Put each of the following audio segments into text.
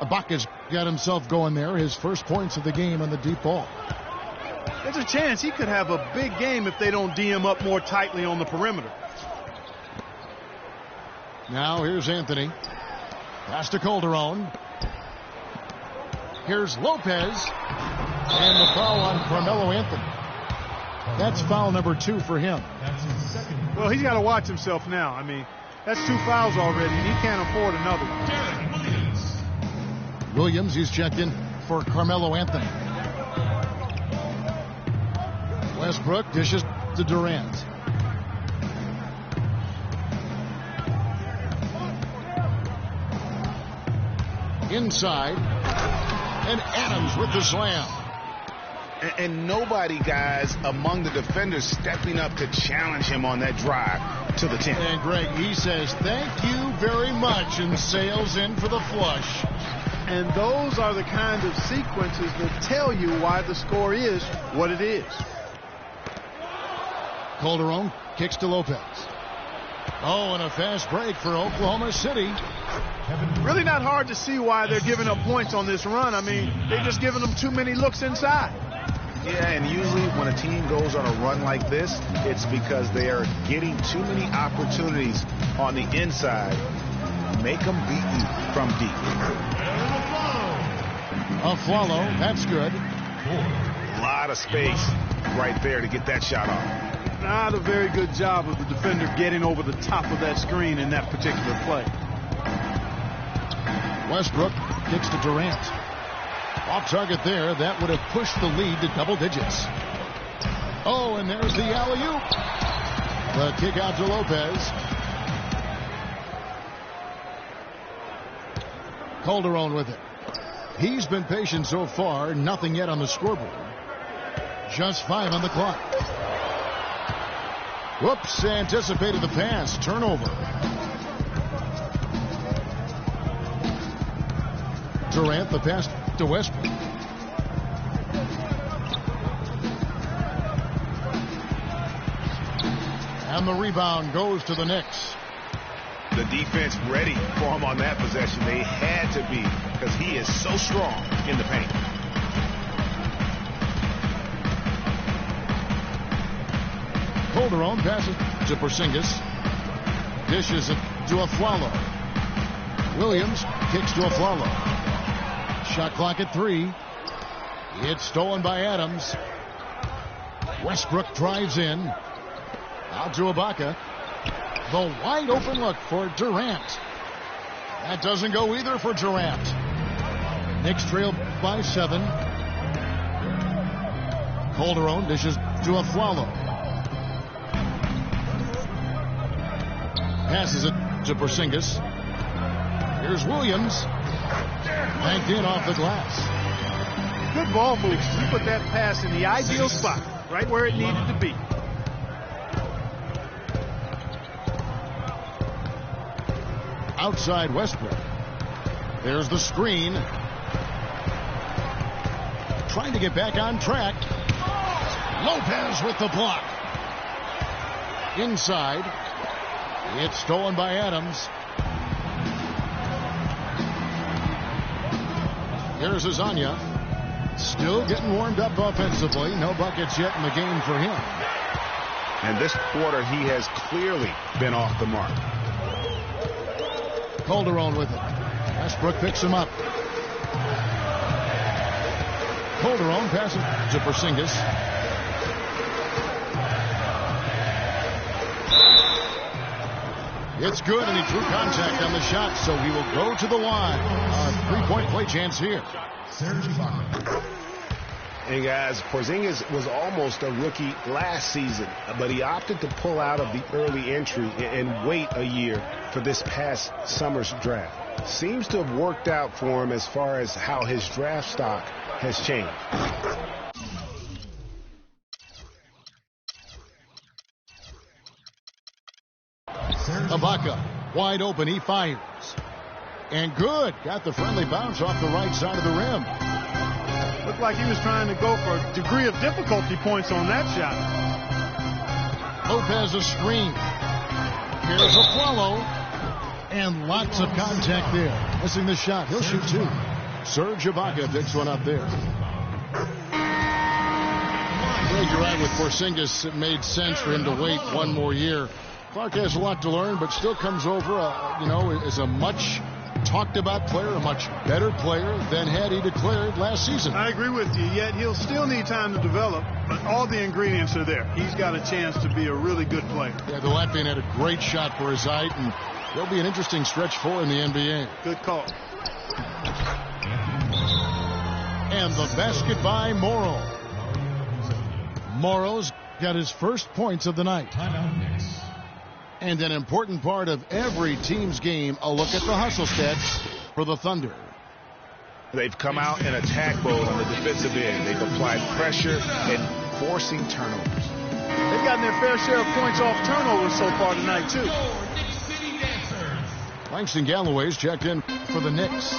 Ibaka's got himself going there. His first points of the game on the deep ball. There's a chance he could have a big game if they don't D him up more tightly on the perimeter. Now here's Anthony. Pass to Calderon. Here's Lopez. And the foul on Carmelo Anthony. That's foul number 2 for him. Well, he's got to watch himself now. I mean, that's 2 fouls already, and he can't afford another one. Williams, he's checked in for Carmelo Anthony. Westbrook dishes to Durant. Inside. And Adams with the slam. And nobody, guys, among the defenders stepping up to challenge him on that drive to the 10. And Greg, he says, thank you very much, and sails in for the flush. And those are the kind of sequences that tell you why the score is what it is. Calderon kicks to Lopez. Oh, and a fast break for Oklahoma City. Really not hard to see why they're giving up points on this run. I mean, they're just giving them too many looks inside. Yeah, and usually when a team goes on a run like this, it's because they are getting too many opportunities on the inside. Make them beat you from deep. A follow, that's good. A lot of space right there to get that shot off. Not a very good job of the defender getting over the top of that screen in that particular play. Westbrook kicks to Durant. Off target there. That would have pushed the lead to double digits. Oh, and there's the alley-oop. The kick out to Lopez. Calderon with it. He's been patient so far. Nothing yet on the scoreboard. Just 5 on the clock. Whoops, anticipated the pass. Turnover. Durant, the pass to Westbrook. And the rebound goes to the Knicks. The defense ready for him on that possession. They had to be, because he is so strong in the paint. Calderon passes to Porzingis. Dishes it to Aflalo. Williams kicks to Aflalo. Shot clock at 3. It's stolen by Adams. Westbrook drives in. Out to Ibaka. The wide open look for Durant. That doesn't go either for Durant. Knicks trail by 7. Calderon dishes to Aflalo. Passes it to Porzingis. Here's Williams. Banked in off the glass. Good ball moves. You put that pass in the ideal spot, right where it needed to be. Outside Westbrook. There's the screen. Trying to get back on track. Lopez with the block. Inside. It's stolen by Adams. Here's Azania. Still getting warmed up offensively. No buckets yet in the game for him. And this quarter, he has clearly been off the mark. Calderon with it. Westbrook picks him up. Calderon passes to Porzingis. It's good, and he drew contact on the shot, so he will go to the line. A three-point play chance here. Hey, guys, Porzingis was almost a rookie last season, but he opted to pull out of the early entry and wait a year for this past summer's draft. Seems to have worked out for him as far as how his draft stock has changed. Ibaka, wide open, he fires. And good. Got the friendly bounce off the right side of the rim. Looked like he was trying to go for a degree of difficulty points on that shot. Lopez a screen. Here's a follow. And lots of contact there. Missing the shot. He'll shoot 2. Serge Ibaka picks one up there. Greg, you're right with Porzingis. It made sense for him to wait one more year. Clark has a lot to learn, but still comes over, as a much talked about player, a much better player than had he declared last season. I agree with you, yet he'll still need time to develop, but all the ingredients are there. He's got a chance to be a really good player. Yeah, the Latvian had a great shot for his height, and there'll be an interesting stretch for in the NBA. Good call. And the basket by Morrow. Morrow's got his first points of the night. And an important part of every team's game, a look at the hustle stats for the Thunder. They've come out in attack mode on the defensive end. They've applied pressure and forcing turnovers. They've gotten their fair share of points off turnovers so far tonight, too. Langston Galloway's checked in for the Knicks.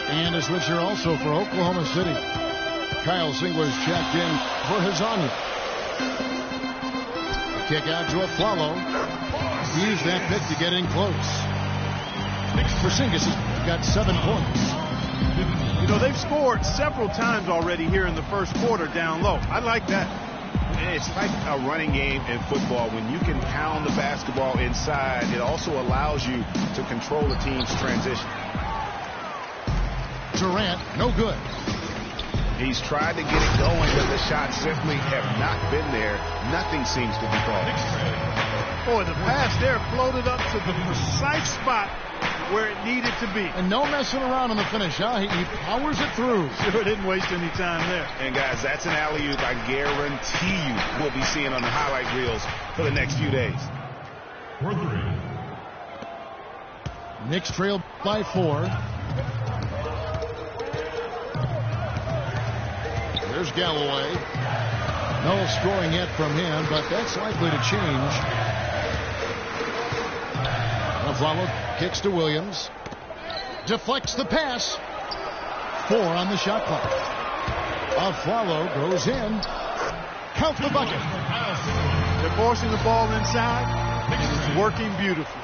And a switcher also for Oklahoma City. Kyle Singler's checked in for Sezon. Kick out to Afflalo. Use that pick to get in close. Porzingis has got 7 points. You know, they've scored several times already here in the first quarter down low. I like that. It's like a running game in football. When you can pound the basketball inside, it also allows you to control the team's transition. Durant, no good. He's tried to get it going, but the shots simply have not been there. Nothing seems to be falling. Boy, the pass there floated up to the precise spot where it needed to be. And no messing around on the finish, huh? He powers it through. Sure didn't waste any time there. And, guys, that's an alley-oop I guarantee you we'll be seeing on the highlight reels for the next few days. Knicks trail by 4. There's Galloway. No scoring yet from him, but that's likely to change. Afflalo kicks to Williams. Deflects the pass. 4 on the shot clock. Afflalo goes in. Count the bucket. They're forcing the ball inside. It's working beautifully.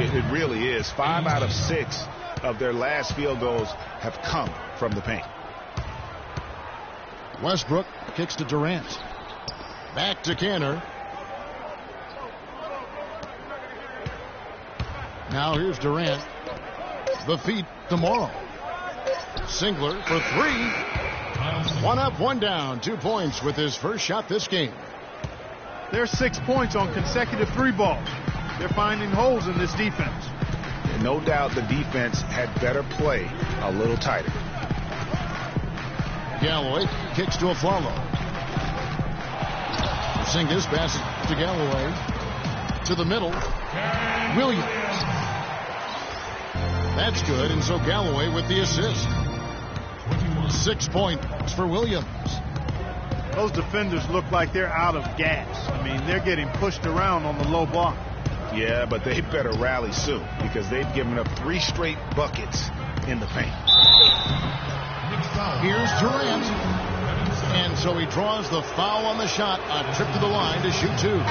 It really is. 5 out of 6 of their last field goals have come from the paint. Westbrook kicks to Durant. Back to Canner. Now here's Durant. The feed to Morrow. Singler for 3. 1 up, 1 down. 2 points with his first shot this game. There's 6 points on consecutive 3 balls. They're finding holes in this defense. No doubt the defense had better play a little tighter. Galloway kicks to Afflalo. Porzingis passes to Galloway. To the middle. Williams. That's good, and so Galloway with the assist. 6 points for Williams. Those defenders look like they're out of gas. I mean, they're getting pushed around on the low block. Yeah, but they better rally soon because they've given up 3 straight buckets in the paint. Here's Durant. And so he draws the foul on the shot. A trip to the line to shoot 2.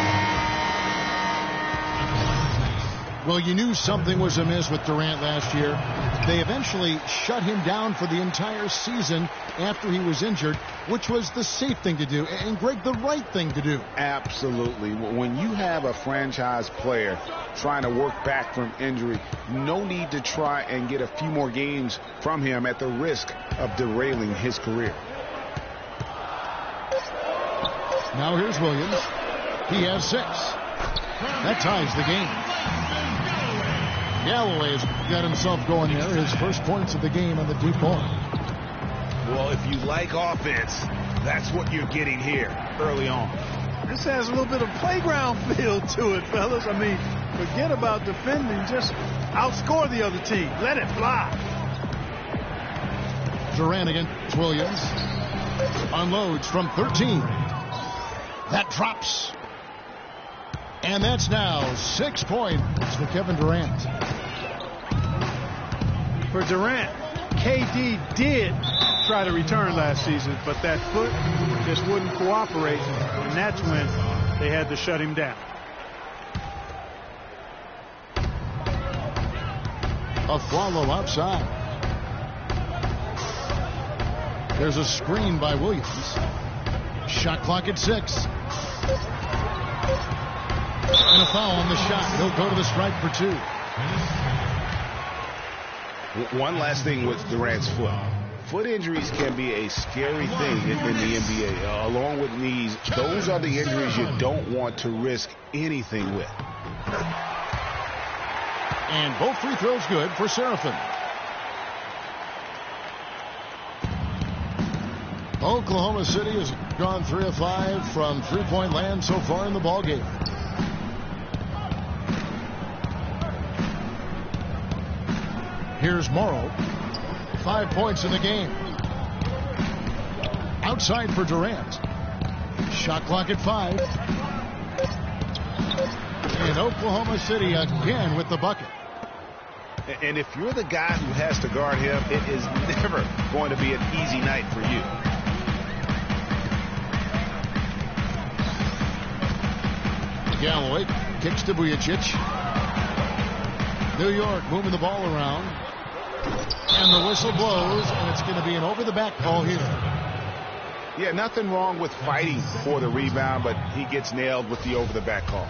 Well, you knew something was amiss with Durant last year. They eventually shut him down for the entire season after he was injured, which was the safe thing to do. And, Greg, the right thing to do. Absolutely. When you have a franchise player trying to work back from injury, no need to try and get a few more games from him at the risk of derailing his career. Now here's Williams. He has 6. That ties the game. Galloway has got himself going there. His first points of the game on the deep ball. Well, if you like offense, that's what you're getting here early on. This has a little bit of playground feel to it, fellas. I mean, forget about defending. Just outscore the other team. Let it fly. Durant against Williams. Unloads from 13. That drops. And that's now 6 points for Kevin Durant. For Durant, KD did try to return last season, but that foot just wouldn't cooperate, and that's when they had to shut him down. Afflalo outside. There's a screen by Williams. Shot clock at 6. And a foul on the shot. He'll go to the stripe for 2. One last thing with Durant's foot. Foot injuries can be a scary thing in the NBA. Along with knees, those are the injuries you don't want to risk anything with. And both free throws good for Seraphin. Oklahoma City has gone 3 of 5 from three-point land so far in the ballgame. Here's Morrow. 5 points in the game. Outside for Durant. Shot clock at 5. And Oklahoma City again with the bucket. And if you're the guy who has to guard him, it is never going to be an easy night for you. Galloway kicks to Vujicic. New York moving the ball around. And the whistle blows, and it's going to be an over-the-back call here. Yeah, nothing wrong with fighting for the rebound, but he gets nailed with the over-the-back call.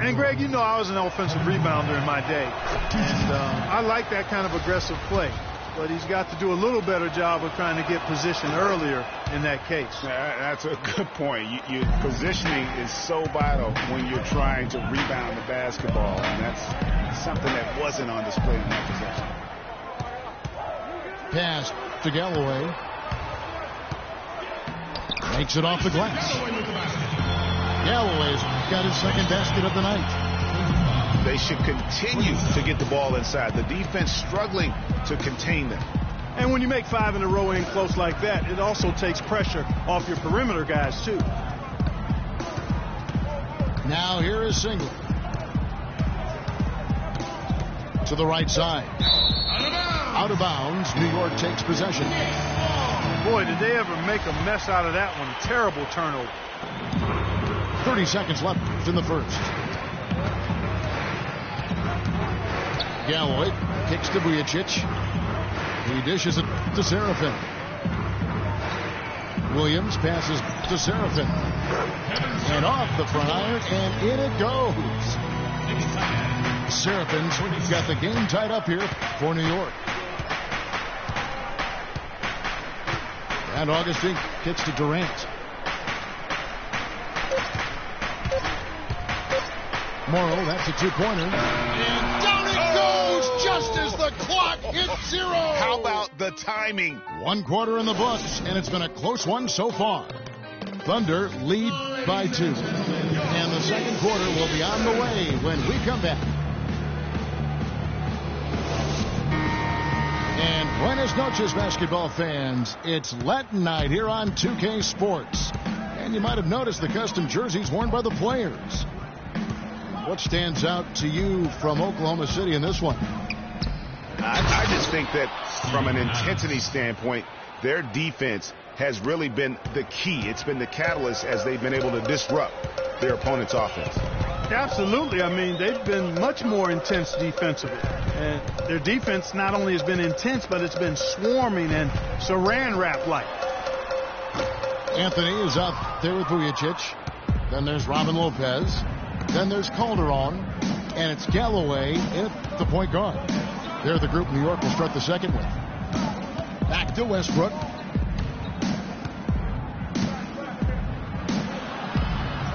And, Greg, you know I was an offensive rebounder in my day. And I like that kind of aggressive play. But he's got to do a little better job of trying to get position earlier in that case. That's a good point. Positioning is so vital when you're trying to rebound the basketball, and that's something that wasn't on display in that possession. Pass to Galloway. Makes it off the glass. Galloway's got his second basket of the night. They should continue to get the ball inside. The defense struggling to contain them. And when you make 5 in a row in close like that, it also takes pressure off your perimeter guys, too. Now here is Single. To the right side. Out of bounds. New York takes possession. Boy, did they ever make a mess out of that one. Terrible turnover. 30 seconds left in the first. Galloway kicks to Vujicic. He dishes it to Seraphin. Williams passes to Seraphin. And off the front iron, and in it goes. Seraphin's got the game tied up here for New York. And Augustine kicks to Durant. Morrow, that's a two-pointer. And down it goes just as the clock hits 0. How about the timing? 1 quarter in the books, and it's been a close one so far. Thunder lead by 2. And the second quarter will be on the way when we come back. And buenas noches, basketball fans. It's Latin night here on 2K Sports. And you might have noticed the custom jerseys worn by the players. What stands out to you from Oklahoma City in this one? I just think that from an intensity standpoint, their defense has really been the key. It's been the catalyst as they've been able to disrupt their opponent's offense. Absolutely. I mean, they've been much more intense defensively. And their defense not only has been intense, but it's been swarming and saran wrap-like. Anthony is out there with Vujicic. Then there's Robin Lopez. Then there's Calderon. And it's Galloway at the point guard. They're the group New York will start the second with. Back to Westbrook.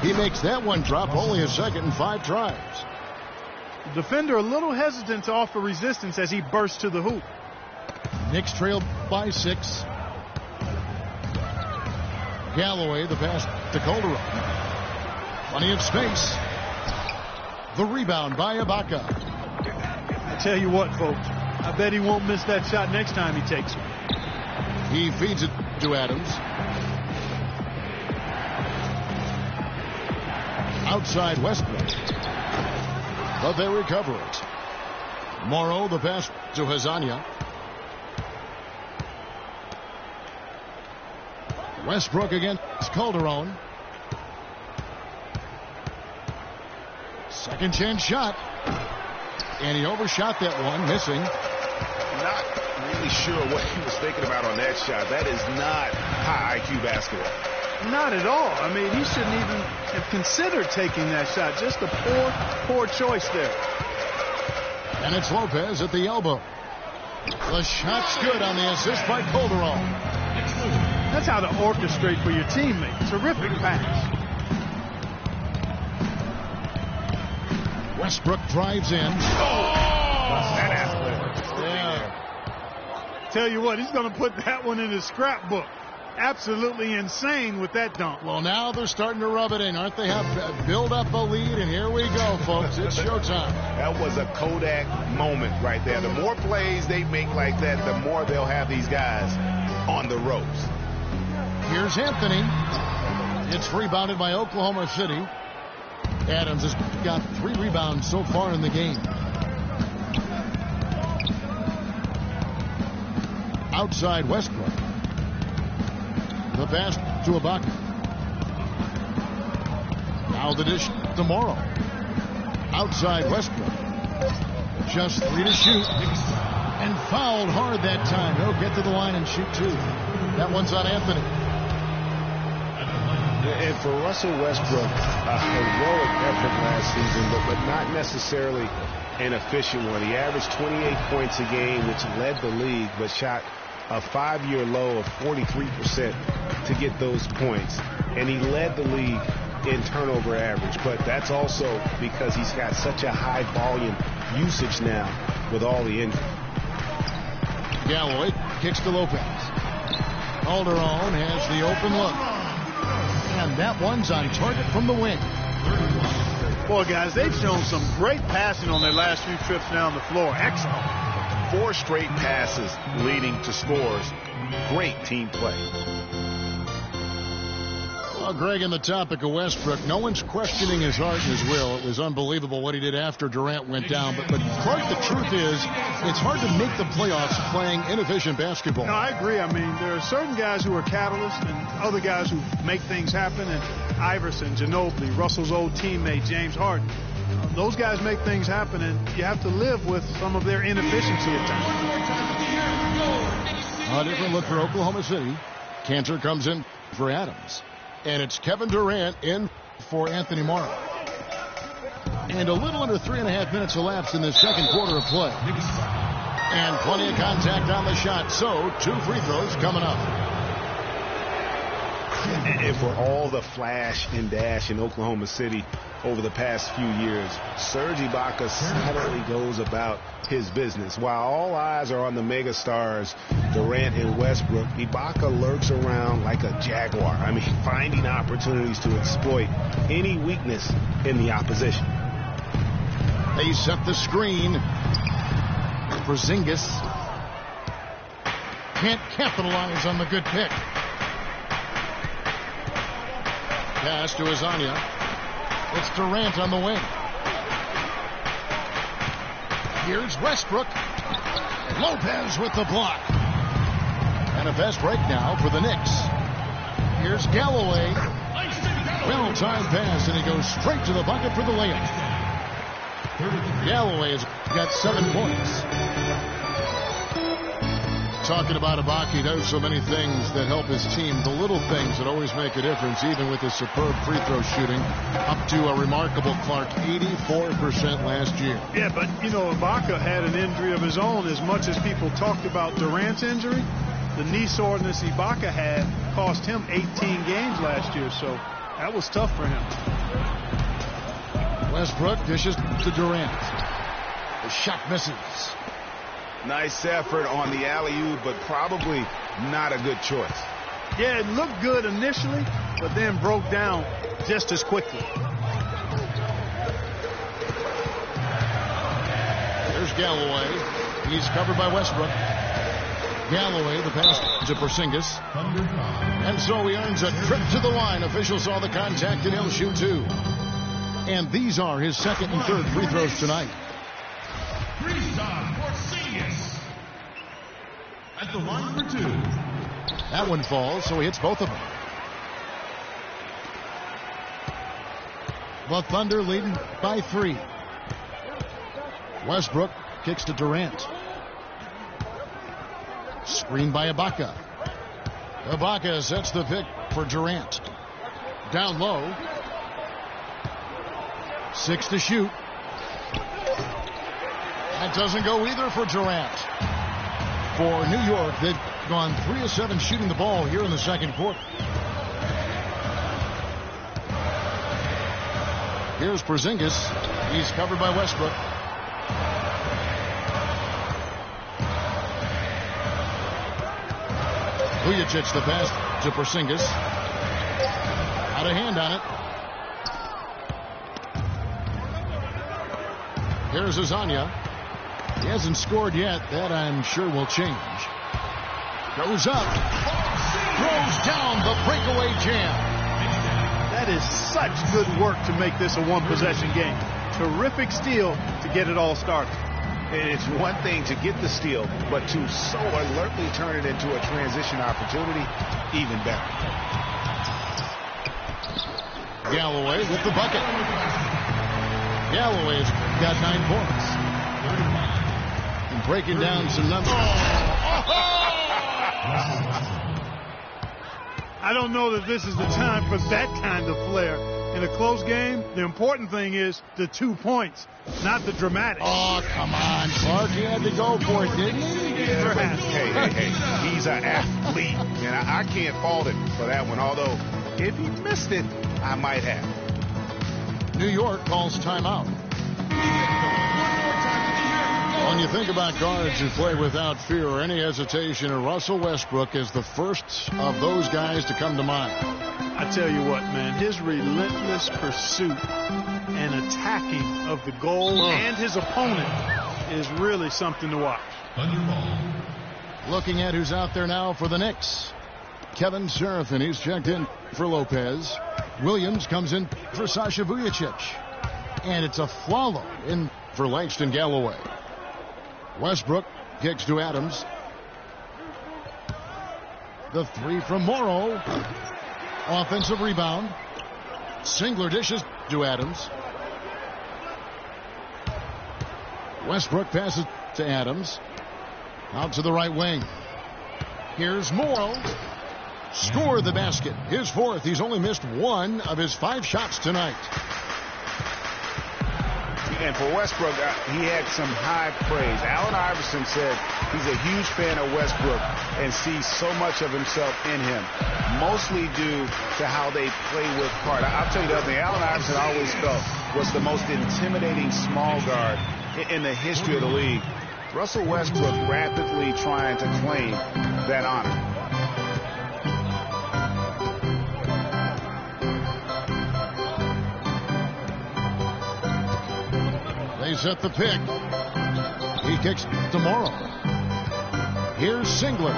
He makes that one drop, only a second and 5 tries. Defender a little hesitant to offer resistance as he bursts to the hoop. Knicks trail by 6. Galloway, the pass to Calderon. Plenty of space. The rebound by Ibaka. I tell you what, folks, I bet he won't miss that shot next time he takes it. He feeds it to Adams. Outside Westbrook. But they recover it. Morrow, the pass to Hazania. Westbrook against Calderon. Second chance shot. And he overshot that one, missing. not really sure what he was thinking about on that shot. That is not high IQ basketball. Not at all. I mean, he shouldn't even have considered taking that shot. Just a poor choice there. And it's Lopez at the elbow. The shot's good on the assist by Calderon. That's how to orchestrate for your teammate. Terrific pass. Westbrook drives in. That athletic. Yeah. Tell you what, he's going to put that one in his scrapbook. Absolutely insane with that dunk. Well, now they're starting to rub it in, aren't they? Have build up a lead, and here we go, folks. It's showtime. That was a Kodak moment right there. The more plays they make like that, the more they'll have these guys on the ropes. Here's Anthony. It's rebounded by Oklahoma City. Adams has got 3 rebounds so far in the game. Outside Westbrook. The pass to Ibaka. Now the dish to Morrow. Outside Westbrook. Just 3 to shoot. And fouled hard that time. He'll get to the line and shoot 2. That one's on Anthony. And for Russell Westbrook, a heroic effort last season, but not necessarily an efficient one. He averaged 28 points a game, which led the league, but shot a 5-year low of 43% to get those points. And he led the league in turnover average, but that's also because he's got such a high volume usage now with all the injuries. Galloway kicks to Lopez. Calderon has the open look. And that one's on target from the wing. Boy, guys, they've shown some great passing on their last few trips down the floor. Excellent. 4 straight passes leading to scores. Great team play. Well, Greg, on the topic of Westbrook, no one's questioning his heart and his will. It was unbelievable what he did after Durant went down. But Clark, the truth is, it's hard to make the playoffs playing inefficient basketball. No, I agree. I mean, there are certain guys who are catalysts and other guys who make things happen. And Iverson, Ginobili, Russell's old teammate, James Harden. Those guys make things happen, and you have to live with some of their inefficiency at times. A different look for Oklahoma City. Cantor comes in for Adams. And it's Kevin Durant in for Anthony Morrow. And a little under 3.5 minutes elapsed in the second quarter of play. And plenty of contact on the shot. So 2 free throws coming up. And for all the flash and dash in Oklahoma City over the past few years, Serge Ibaka silently goes about his business. While all eyes are on the megastars, Durant and Westbrook, Ibaka lurks around like a jaguar. I mean, finding opportunities to exploit any weakness in the opposition. They set the screen. Porzingis can't capitalize on the good pick. Pass to Azania. It's Durant on the wing. Here's Westbrook. Lopez with the block. And a fast break now for the Knicks. Here's Galloway. Well-timed pass, and he goes straight to the bucket for the layup. Galloway has got 7 points. Talking about Ibaka, he does so many things that help his team. The little things that always make a difference, even with his superb free throw shooting. Up to a remarkable, Clark, 84% last year. Yeah, but, you know, Ibaka had an injury of his own. As much as people talked about Durant's injury, the knee soreness Ibaka had cost him 18 games last year, so that was tough for him. Westbrook dishes to Durant. The shot misses. Nice effort on the alley-oop, but probably not a good choice. Yeah, it looked good initially, but then broke down just as quickly. There's Galloway. He's covered by Westbrook. Galloway, the pass to Porzingis. And so he earns a trip to the line. Officials saw the contact, and he'll shoot 2. And these are his second and third free throws tonight. At the line for 2. That one falls, so he hits both of them. The Thunder leading by 3. Westbrook kicks to Durant. Screened by Ibaka. Ibaka sets the pick for Durant. Down low. 6 to shoot. That doesn't go either for Durant. For New York, they've gone 3 of 7 shooting the ball here in the second quarter. Here's Porzingis. He's covered by Westbrook. Vujacic the pass to Porzingis. Out of hand on it. Here's Sezon. He hasn't scored yet. That I'm sure will change. Goes up. Throws down the breakaway jam. That is such good work to make this a one-possession game. Terrific steal to get it all started. It's one thing to get the steal, but to so alertly turn it into a transition opportunity, even better. Galloway with the bucket. Galloway's got 9 points. And breaking down some numbers. I don't know that this is the time for that kind of flair. In a close game, the important thing is the 2 points, not the dramatic. Oh, come on, Clark. He had to go for it, didn't he? Yeah, hey. He's an athlete, and I can't fault him for that one. Although, if he missed it, I might have. New York calls timeout. When you think about guards who play without fear or any hesitation, Russell Westbrook is the first of those guys to come to mind. I tell you what, man, his relentless pursuit and attacking of the goal and his opponent is really something to watch. Looking at who's out there now for the Knicks. Kevin Seraphin, he's checked in for Lopez. Williams comes in for Sasha Vujacic. And it's a Flalo in for Langston Galloway. Westbrook kicks to Adams. The 3 from Morrow. Offensive rebound. Singler dishes to Adams. Westbrook passes to Adams. Out to the right wing. Here's Morrow. Score the basket. His 4th. He's only missed 1 of his 5 shots tonight. And for Westbrook, he had some high praise. Allen Iverson said he's a huge fan of Westbrook and sees so much of himself in him, mostly due to how they play with heart. I'll tell you the other thing, Allen Iverson I always felt was the most intimidating small guard in the history of the league. Russell Westbrook rapidly trying to claim that honor. They set the pick. He kicks tomorrow. Here's Singler.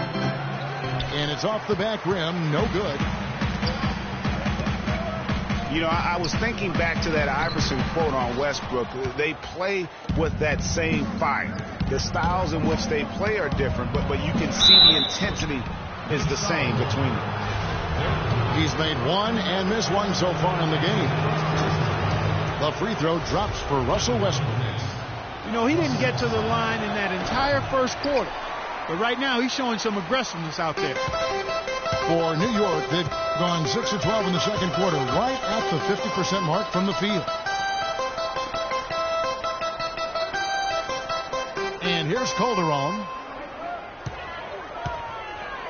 And it's off the back rim. No good. You know, I was thinking back to that Iverson quote on Westbrook. They play with that same fire. The styles in which they play are different, but you can see the intensity is the same between them. He's made 1 and missed 1 so far in the game. The free throw drops for Russell Westbrook. You know, he didn't get to the line in that entire first quarter. But right now, he's showing some aggressiveness out there. For New York, they've gone 6 of 12 in the second quarter, right at the 50% mark from the field. And here's Calderon.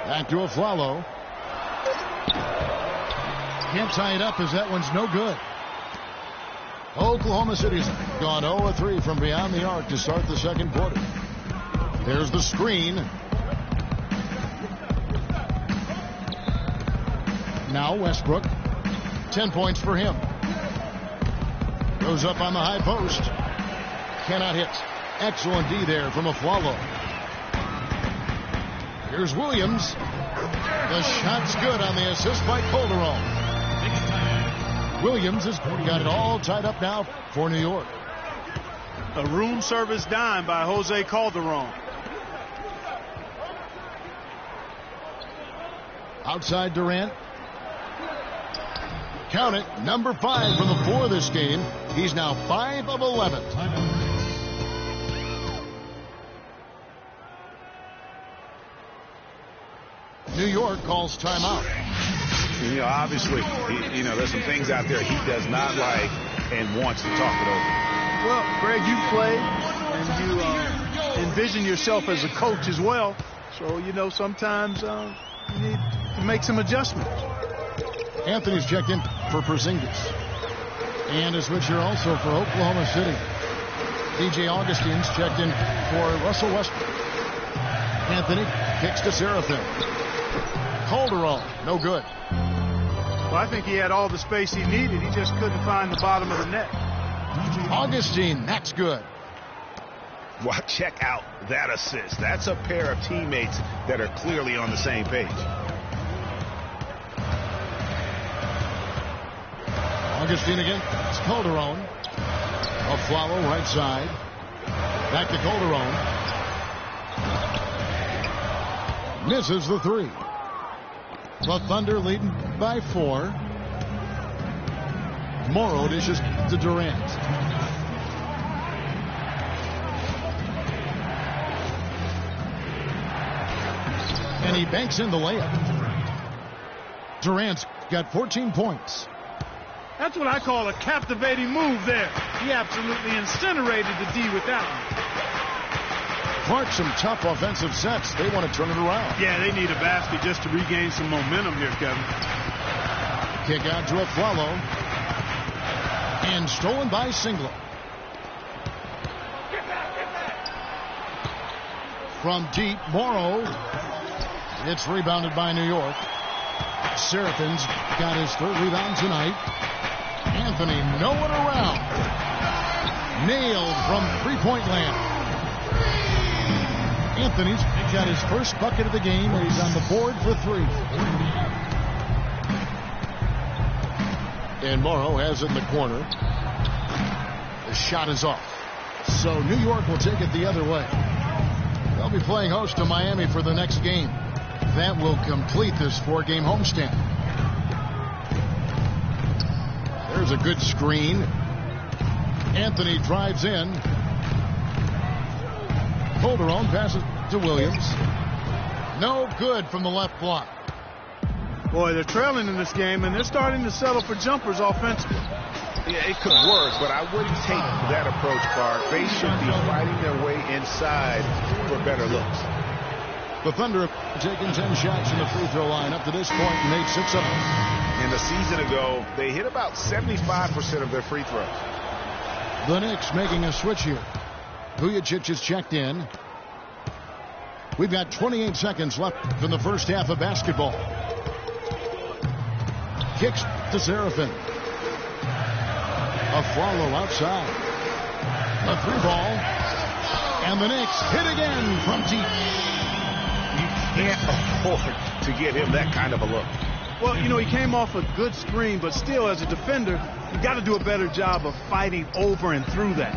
Back to Flalo. Can't tie it up as that one's no good. Oklahoma City's gone 0 of 3 from beyond the arc to start the second quarter. There's the screen. Now Westbrook. 10 points for him. Goes up on the high post. Cannot hit. Excellent D there from Flalo. Here's Williams. The shot's good on the assist by Calderon. Williams has got it all tied up now for New York. A room service dime by Jose Calderon. Outside Durant. Count it, number 5 from the floor this game. He's now 5 of 11. New York calls timeout. You know, obviously, there's some things out there he does not like and wants to talk it over. Well, Greg, you played and you envision yourself as a coach as well. So, sometimes you need to make some adjustments. Anthony's checked in for Porzingis. And a switch here also for Oklahoma City. DJ Augustine's checked in for Russell Westbrook. Anthony kicks to Seraphin. Calderon, no good. Well, I think he had all the space he needed. He just couldn't find the bottom of the net. Augustine, that's good. Well, check out that assist. That's a pair of teammates that are clearly on the same page. Augustine again. It's Calderon. A follow right side. Back to Calderon. Misses the three. The Thunder leading by 4. Morrow dishes to Durant. And he banks in the layup. Durant's got 14 points. That's what I call a captivating move there. He absolutely incinerated the D with that one. Clark, some tough offensive sets. They want to turn it around. Yeah, they need a basket just to regain some momentum here, Kevin. Kick out to Afflalo. And stolen by Singler. From deep, Morrow. It's rebounded by New York. Seraphin's got his 3rd rebound tonight. Anthony nowhere around. Nailed from three-point land. Anthony's got his first bucket of the game, and he's on the board for 3. And Morrow has it in the corner. The shot is off. So New York will take it the other way. They'll be playing host to Miami for the next game. That will complete this 4-game homestand. There's a good screen. Anthony drives in. Calderon passes to Williams. No good from the left block. Boy, they're trailing in this game, and they're starting to settle for jumpers offensively. Yeah, it could work, but I wouldn't take that approach, Clark. They should be fighting their way inside for better looks. The Thunder have taken 10 shots in the free throw line up to this point and made 6 of them. And a season ago, they hit about 75% of their free throws. The Knicks making a switch here. Vujacic is checked in. We've got 28 seconds left in the first half of basketball. Kicks to Seraphin. A follow outside. A 3-ball. And the Knicks hit again from deep. You can't afford to give him that kind of a look. Well, he came off a good screen, but still, as a defender, you got to do a better job of fighting over and through that.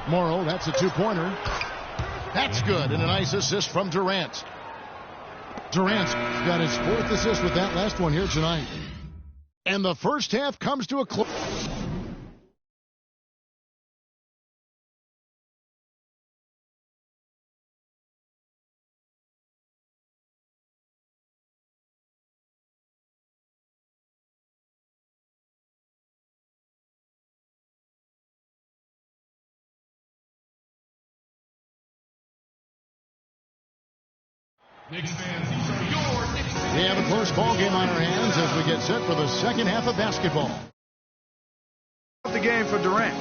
Morrow, that's a 2-pointer. That's good, and a nice assist from Durant. Durant's got his 4th assist with that last one here tonight. And the first half comes to a close. Knicks fans, these are your Knicks fans. We have a close ball game on our hands as we get set for the second half of basketball. The game for Durant.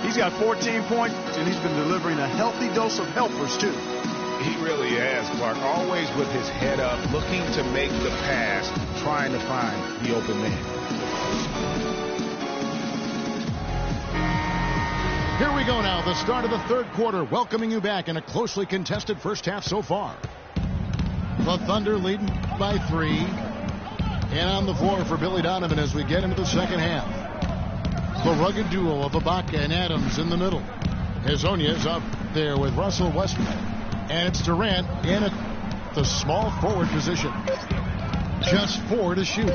He's got 14 points, and he's been delivering a healthy dose of helpers, too. He really has, Clark. Always with his head up, looking to make the pass, trying to find the open man. Here we go now, the start of the 3rd quarter, welcoming you back in a closely contested first half so far. The Thunder leading by 3. And on the floor for Billy Donovan as we get into the second half. The rugged duo of Ibaka and Adams in the middle. Hezonja is up there with Russell Westbrook. And it's Durant in the small forward position. Just 4 to shoot.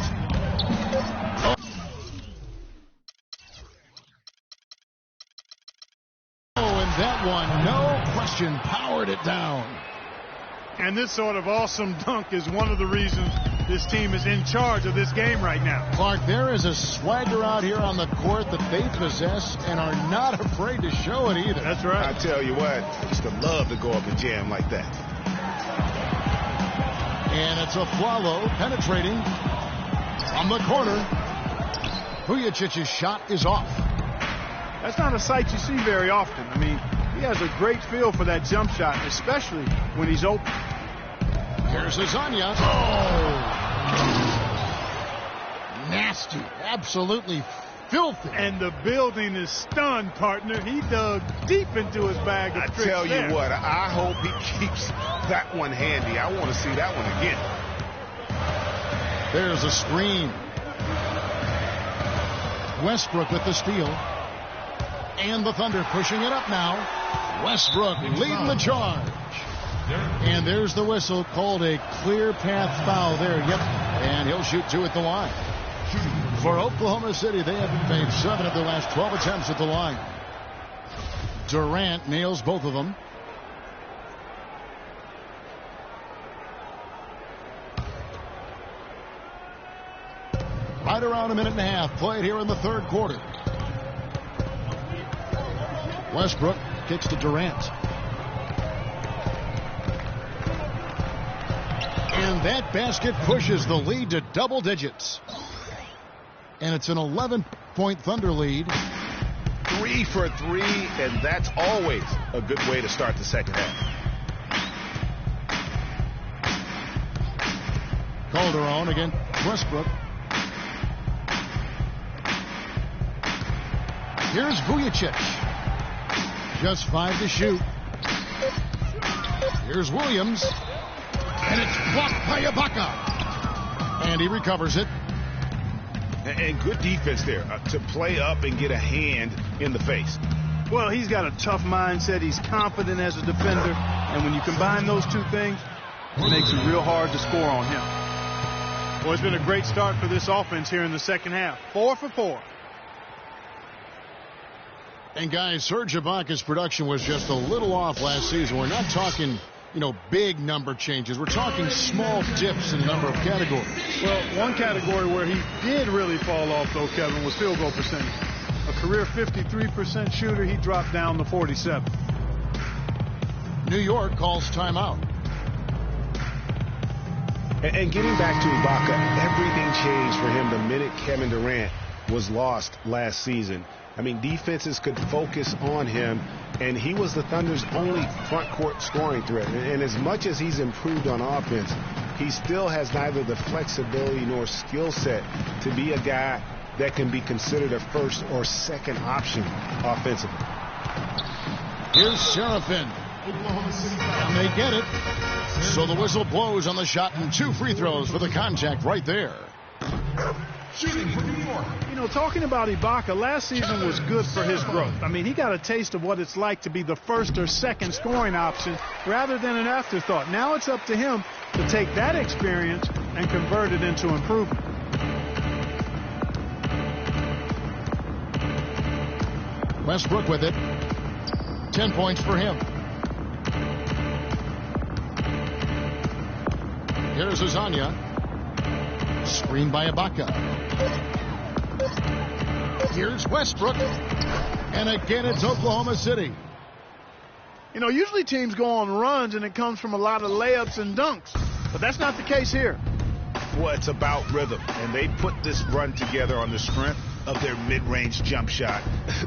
Oh, and that one, no question, powered it down. And this sort of awesome dunk is one of the reasons this team is in charge of this game right now. Clark, there is a swagger out here on the court that they possess and are not afraid to show it either. That's right. I tell you what, I used to love to go up and jam like that. And it's a Flalo penetrating from the corner. Vujicic's shot is off. That's not a sight you see very often. I mean, he has a great feel for that jump shot, especially when he's open. Here's Sezon. Nasty. Absolutely filthy. And the building is stunned, partner. He dug deep into his bag of tricks. I tell you what, I hope he keeps that one handy. I want to see that one again. There's a screen. Westbrook with the steal. And the Thunder pushing it up now. Westbrook leading the charge. And there's the whistle, called a clear path foul there. Yep. And he'll shoot 2 at the line. For Oklahoma City, they have made 7 of their last 12 attempts at the line. Durant nails both of them. Right around a minute and a half played here in the third quarter. Westbrook kicks to Durant. And that basket pushes the lead to double digits. And it's an 11-point Thunder lead. 3 for 3, and that's always a good way to start the second half. Calderon against Westbrook. Here's Vujicic. Just 5 to shoot. Here's Williams. And it's blocked by Ibaka. And he recovers it. And good defense there to play up and get a hand in the face. Well, he's got a tough mindset. He's confident as a defender. And when you combine those two things, it makes it real hard to score on him. Well, it's been a great start for this offense here in the second half. 4 for 4. And guys, Serge Ibaka's production was just a little off last season. We're not talking, big number changes. We're talking small dips in a number of categories. Well, one category where he did really fall off, though, Kevin, was field goal percentage. A career 53% shooter, he dropped down to 47. New York calls timeout. And getting back to Ibaka, everything changed for him the minute Kevin Durant was lost last season. I mean, defenses could focus on him, and he was the Thunder's only front court scoring threat. And as much as he's improved on offense, he still has neither the flexibility nor skill set to be a guy that can be considered a first or second option offensively. Here's Serafin. And they get it. So the whistle blows on the shot, and 2 free throws for the contact right there. Shooting for New York. Talking about Ibaka, last season was good for his growth. I mean, he got a taste of what it's like to be the first or second scoring option rather than an afterthought. Now it's up to him to take that experience and convert it into improvement. Westbrook with it. 10 points for him. Here's Sezon. Screened by Ibaka. Here's Westbrook. And again, it's Oklahoma City. Usually teams go on runs and it comes from a lot of layups and dunks. But that's not the case here. Well, it's about rhythm. And they put this run together on the strength of their mid-range jump shot.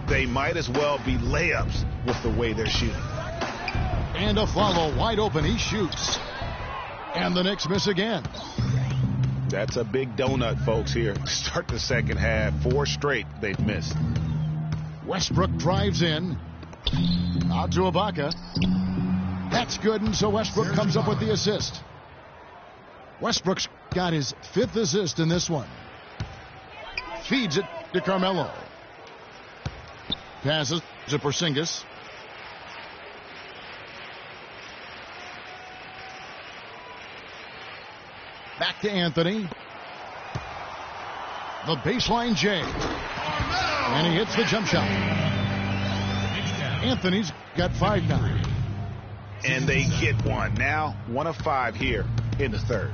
They might as well be layups with the way they're shooting. And a follow wide open. He shoots. And the Knicks miss again. That's a big donut, folks, here. Start the second half. 4 straight they've missed. Westbrook drives in. Out to Ibaka. That's good, and so Westbrook comes up with the assist. Westbrook's got his 5th assist in this one. Feeds it to Carmelo. Passes to Porzingis. Back to Anthony. The baseline J. And he hits the jump shot. Anthony's got 5 now. And they get one. Now 1 of 5 here in the third.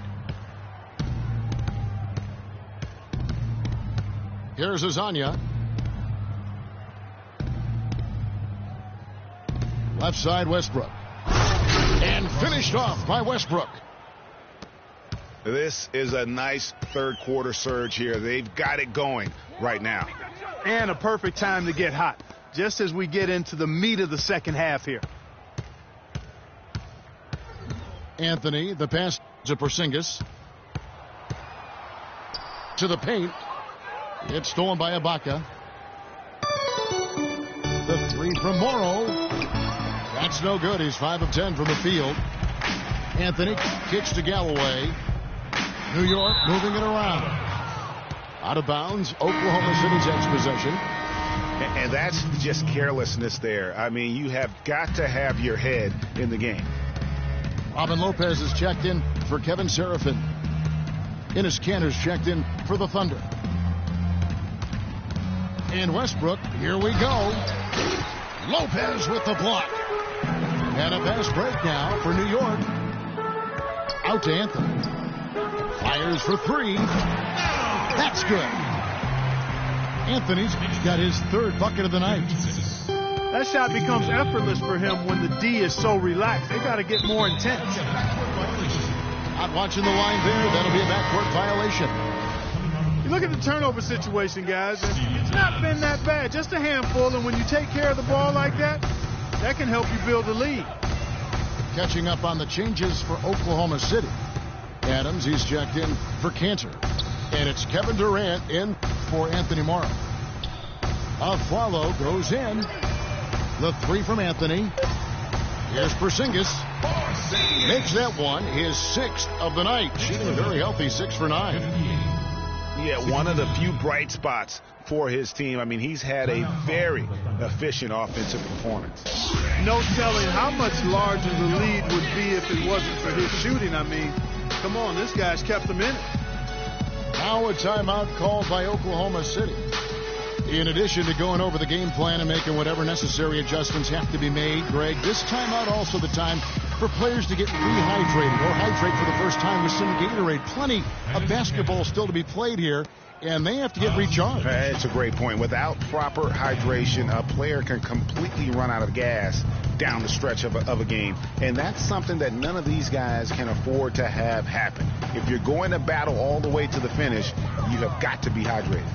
Here's Sezon. Left side, Westbrook. And finished off by Westbrook. This is a nice third quarter surge here. They've got it going right now. And a perfect time to get hot, just as we get into the meat of the second half here. Anthony, the pass to Porzingis. To the paint. It's stolen by Ibaka. The three from Morrow. That's no good. He's 5 of 10 from the field. Anthony kicks to Galloway. New York moving it around. Out of bounds. Oklahoma City's next possession. And that's just carelessness there. I mean, you have got to have your head in the game. Robin Lopez is checked in for Kevin Seraphin. Enes Kanter's checked in for the Thunder. And Westbrook, here we go. Lopez with the block. And a pass break now for New York. Out to Anthony. Fires for 3. That's good. Anthony's got his third bucket of the night. That shot becomes effortless for him when the D is so relaxed. They got to get more intense. Not watching the line there. That'll be a backcourt violation. You look at the turnover situation, guys. It's not been that bad. Just a handful. And when you take care of the ball like that, that can help you build a lead. Catching up on the changes for Oklahoma City. Adams, he's checked in for Kanter. And it's Kevin Durant in for Anthony Morrow. Afflalo goes in. The 3 from Anthony. Here's Porzingis. Makes that one his 6th of the night. Shooting very healthy, 6 for 9. Yeah, one of the few bright spots for his team. I mean, he's had a very efficient offensive performance. No telling how much larger the lead would be if it wasn't for his shooting. I mean, come on, this guy's kept them in it. Now a timeout called by Oklahoma City. In addition to going over the game plan and making whatever necessary adjustments have to be made, Greg, this timeout also the time for players to get rehydrated or hydrate for the first time with some Gatorade. Plenty of basketball still to be played here, and they have to get recharged. It's a great point. Without proper hydration, a player can completely run out of gas down the stretch of a game, and that's something that none of these guys can afford to have happen. If you're going to battle all the way to the finish, you have got to be hydrated.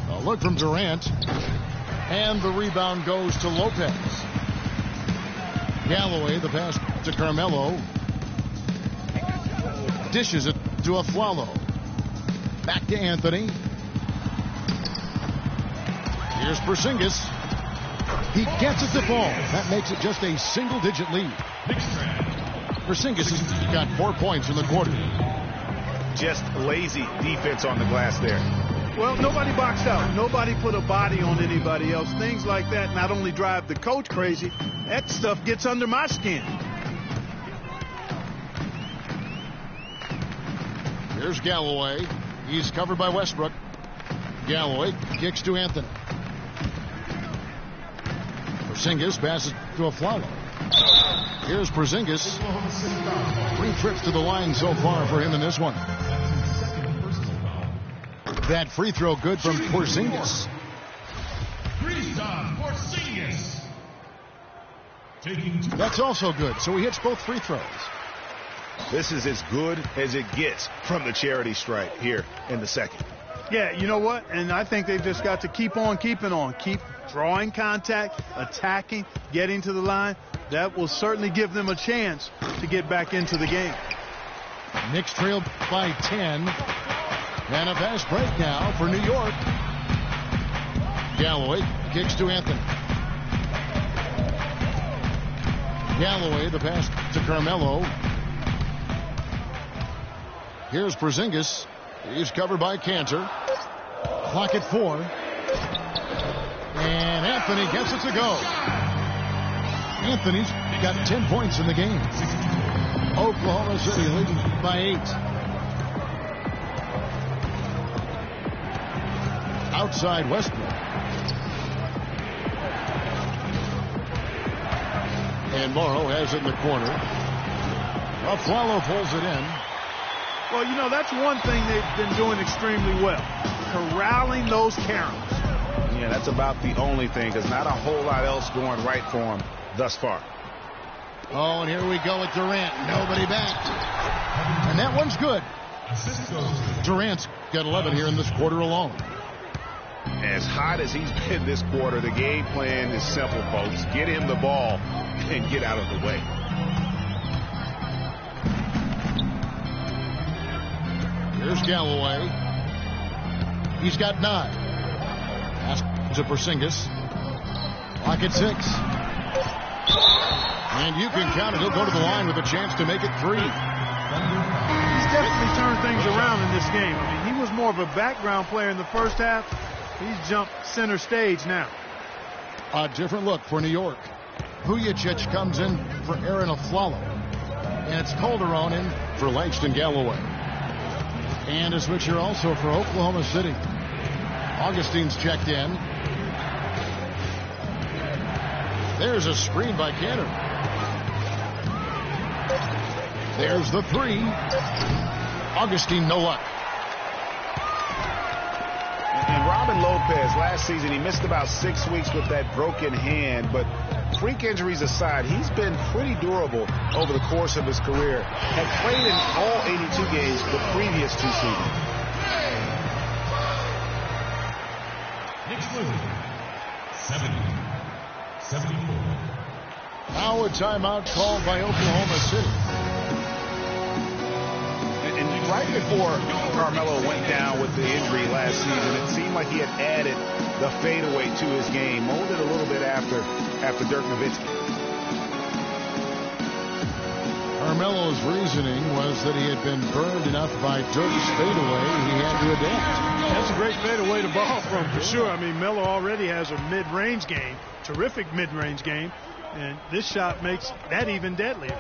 A look from Durant, and the rebound goes to Lopez. Galloway, the pass to Carmelo. Dishes it to Afflalo. Back to Anthony. Here's Porzingis. He gets it to fall. That makes it just a single-digit lead. Porzingis has got 4 points in the quarter. Just lazy defense on the glass there. Well, nobody boxed out. Nobody put a body on anybody else. Things like that not only drive the coach crazy, that stuff gets under my skin. Here's Galloway. He's covered by Westbrook. Galloway kicks to Anthony. Porzingis passes to Afflalo. Here's Porzingis. 3 trips to the line so far for him in this one. That free throw good from Porzingis. That's also good. So he hits both free throws. This is as good as it gets from the charity stripe here in the second. Yeah, you know what? And I think they've just got to keep on keeping on. Keep drawing contact, attacking, getting to the line. That will certainly give them a chance to get back into the game. Knicks trailed by 10. And a fast break now for New York. Galloway kicks to Anthony. Galloway, the pass to Carmelo. Here's Porzingis. He's covered by Kanter. Clock at 4. And Anthony gets it to go. Anthony's got 10 points in the game. Oklahoma City leading by 8. Outside Westbrook. And Morrow has it in the corner. Afflalo pulls it in. Well, you know, that's one thing they've been doing extremely well. Corralling those Karens. Yeah, that's about the only thing. There's not a whole lot else going right for him thus far. Oh, and here we go with Durant. Nobody back. And that one's good. Durant's got 11 here in this quarter alone. As hot as he's been this quarter, the game plan is simple, folks. Get him the ball and get out of the way. Here's Galloway. He's got 9. Pass to Porzingis. Clock at 6. And you can count it. He'll go to the line with a chance to make it 3. He's definitely turned things around in this game. I mean, he was more of a background player in the first half. He's jumped center stage now. A different look for New York. Vujacic comes in for Aaron Afflalo. And it's Calderon in for Langston Galloway. And a switch here also for Oklahoma City. Augustine's checked in. There's a screen by Cantor. There's the 3. Augustine, no luck. And Robin Lopez, last season, he missed about 6 weeks with that broken hand. But freak injuries aside, he's been pretty durable over the course of his career. Had played in all 82 games the previous 2 seasons. Knicks losing 70-74. Now a timeout called by Oklahoma City. And right before Carmelo went down with the injury last season, it seemed like he had added the fadeaway to his game, molded a little bit after Dirk Nowitzki. Carmelo's reasoning was that he had been burned enough by Dirk's fadeaway he had to adapt. That's a great fadeaway to ball from, for sure. I mean, Melo already has a mid-range game, terrific mid-range game, and this shot makes that even deadlier.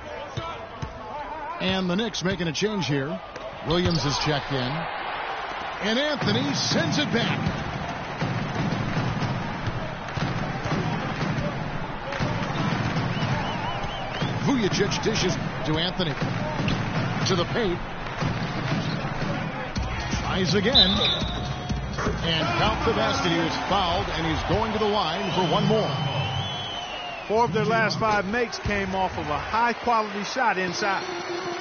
And the Knicks making a change here. Williams is checked in. And Anthony sends it back. Vujacic dishes to Anthony. To the paint. Tries again. And count the basket. He was fouled, and he's going to the line for one more. 4 of their last 5 makes came off of a high-quality shot inside.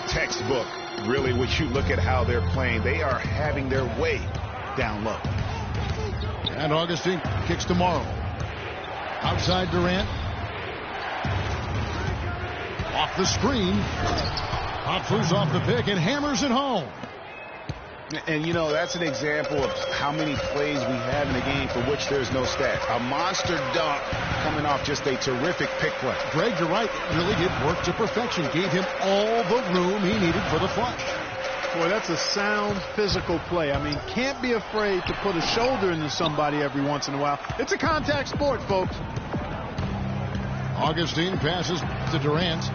Textbook. Really, when you look at how they're playing, they are having their way down low. And Augustine kicks to Morrow. Outside Durant. Off the screen. Hopfers off the pick and hammers it home. And, you know, that's an example of how many plays we have in a game for which there's no stat. A monster dunk coming off just a terrific pick play. Greg, you're right. It really did work to perfection. Gave him all the room he needed for the flush. Boy, that's a sound physical play. I mean, can't be afraid to put a shoulder into somebody every once in a while. It's a contact sport, folks. Augustine passes to Durant.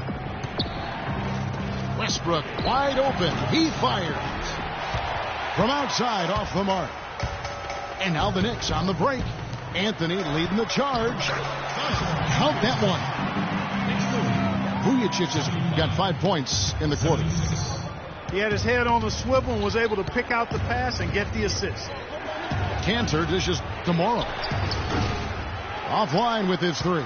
Westbrook wide open. He fires. From outside, off the mark. And now the Knicks on the break. Anthony leading the charge. Count that one. Vujacic has got 5 points in the quarter. He had his head on the swivel and was able to pick out the pass and get the assist. Cantor dishes to Morrow. Offline with his 3.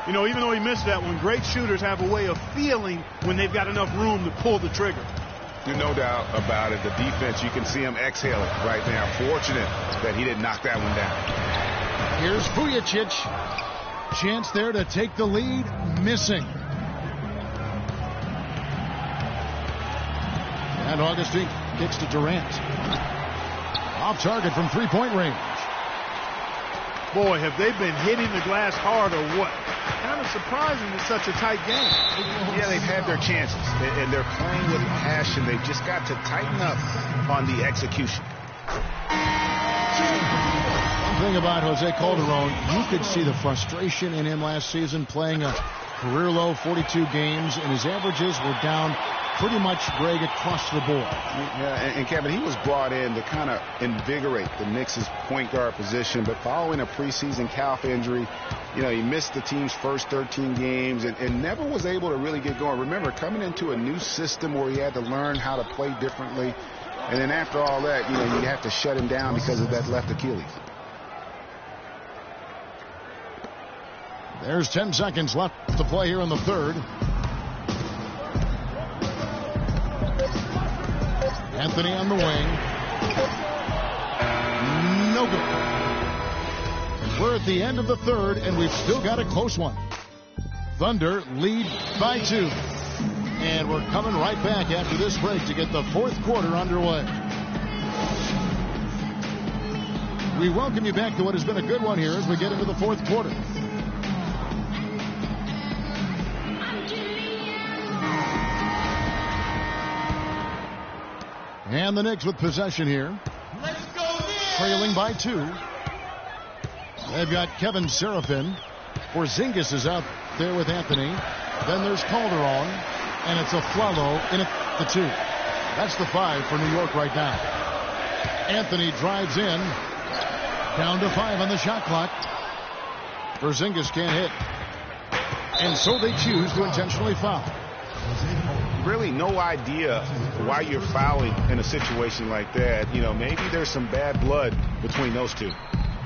You know, even though he missed that one, great shooters have a way of feeling when they've got enough room to pull the trigger. No doubt about it. The defense, you can see him exhaling right now. Fortunate that he didn't knock that one down. Here's Vujacic. Chance there to take the lead. Missing. And Augustine kicks to Durant. Off target from three-point range. Boy, have they been hitting the glass hard or what? Kind of surprising it's such a tight game. Yeah, they've had their chances, and they're playing with passion. They've just got to tighten up on the execution. One thing about Jose Calderon, you could see the frustration in him last season, playing a career-low 42 games, and his averages were down pretty much, Greg, across the board. Yeah, and Kevin, he was brought in to kind of invigorate the Knicks' point guard position, but following a preseason calf injury, you know, he missed the team's first 13 games and never was able to really get going. Remember, coming into a new system where he had to learn how to play differently, and then after all that, you know, you have to shut him down because of that left Achilles. There's 10 seconds left to play here in the third. Anthony on the wing. No good. We're at the end of the third, and we've still got a close one. Thunder lead by 2. And we're coming right back after this break to get the fourth quarter underway. We welcome you back to what has been a good one here as we get into the fourth quarter. And the Knicks with possession here. Let's go Knicks! Trailing by 2. They've got Kevin Seraphin. Porzingis is out there with Anthony. Then there's Calderon. And it's Afflalo in at the 2. That's the 5 for New York right now. Anthony drives in. Down to 5 on the shot clock. Porzingis can't hit. And so they choose to intentionally foul. Really no idea why you're fouling in a situation like that. You know, maybe there's some bad blood between those two.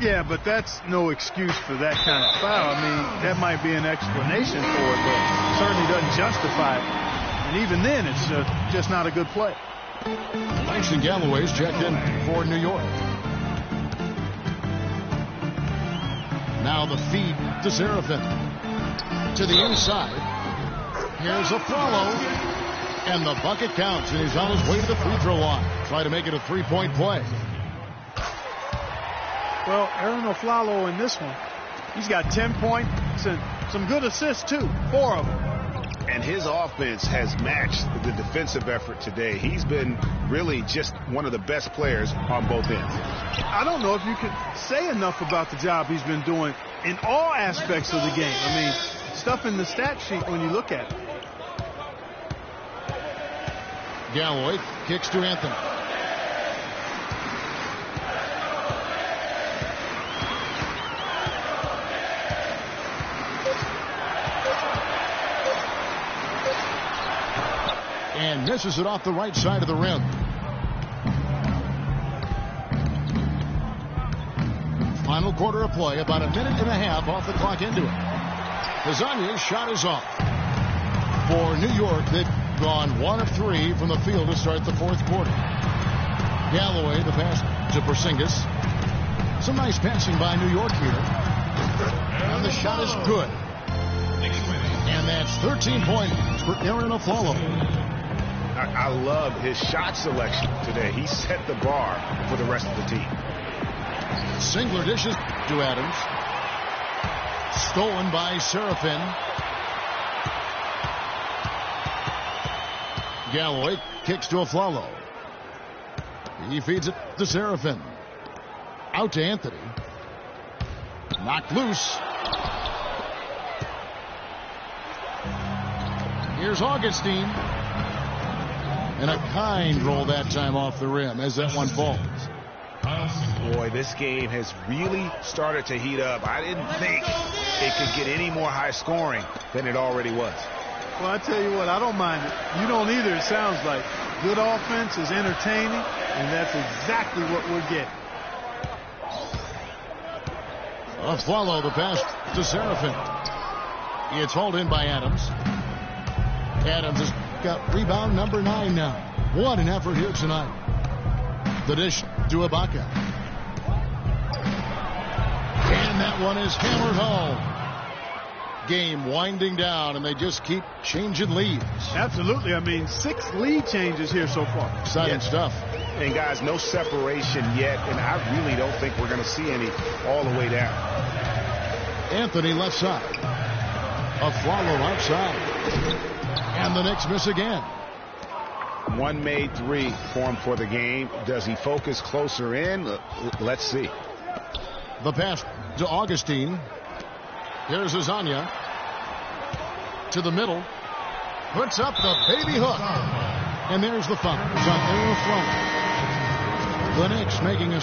Yeah, but that's no excuse for that kind of foul. I mean, that might be an explanation for it, but certainly doesn't justify it. And even then, it's just not a good play. Langston Galloway's checked in for New York. Now the feed to Seraphin. To the inside. Here's a follow. And the bucket counts, and he's on his way to the free throw line. Try to make it a three-point play. Well, Aaron Afflalo in this one, he's got 10 points and some good assists, too. 4 of them. And his offense has matched the defensive effort today. He's been really just one of the best players on both ends. I don't know if you could say enough about the job he's been doing in all aspects of the game. I mean, stuff in the stat sheet when you look at it. Galloway kicks to Anthony. And misses it off the right side of the rim. Final quarter of play, about a minute and a half off the clock into it. Kazanya's shot is off. For New York, they've gone 1 of 3 from the field to start the fourth quarter. Galloway, the pass to Porzingis. Some nice passing by New York here. And the shot is good. And that's 13 points for Aaron Afflalo. I love his shot selection today. He set the bar for the rest of the team. Singler dishes to Adams. Stolen by Seraphin. Galloway kicks to Afflalo. He feeds it to Seraphin. Out to Anthony. Knocked loose. Here's Augustine. And a kind roll that time off the rim as that one falls. Boy, this game has really started to heat up. I didn't think it could get any more high scoring than it already was. Well, I tell you what, I don't mind it. You don't either, it sounds like. Good offense is entertaining, and that's exactly what we're getting. Afflalo, the pass to Seraphin. It's hauled in by Adams. Adams has got rebound number 9 now. What an effort here tonight. The dish to Ibaka. And that one is hammered home. Game winding down, and they just keep changing leads. Absolutely. I mean, 6 lead changes here so far. Exciting stuff. And guys, no separation yet, and I really don't think we're going to see any all the way down. Anthony left side. Afflalo outside. And the Knicks miss again. One made 3 for him for the game. Does he focus closer in? Let's see. The pass to Augustine. Here's Zezanya. To the middle. Puts up the baby hook. And there's the foul. It's on Flowers. The Knicks making a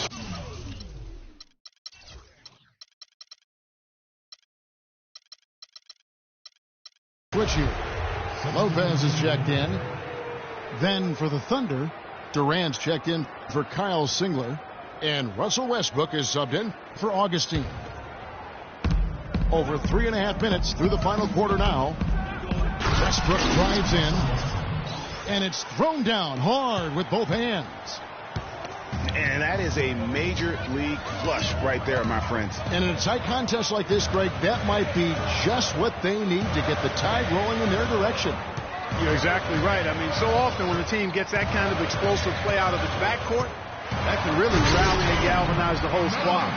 switch here. Lopez is checked in. Then for the Thunder, Durant's checked in for Kyle Singler. And Russell Westbrook is subbed in for Augustine. Over 3.5 minutes through the final quarter now. Westbrook drives in. And it's thrown down hard with both hands. And that is a major league flush right there, my friends. And in a tight contest like this, Greg, that might be just what they need to get the tide rolling in their direction. You're exactly right. I mean, so often when a team gets that kind of explosive play out of its backcourt, that can really rally and galvanize the whole squad.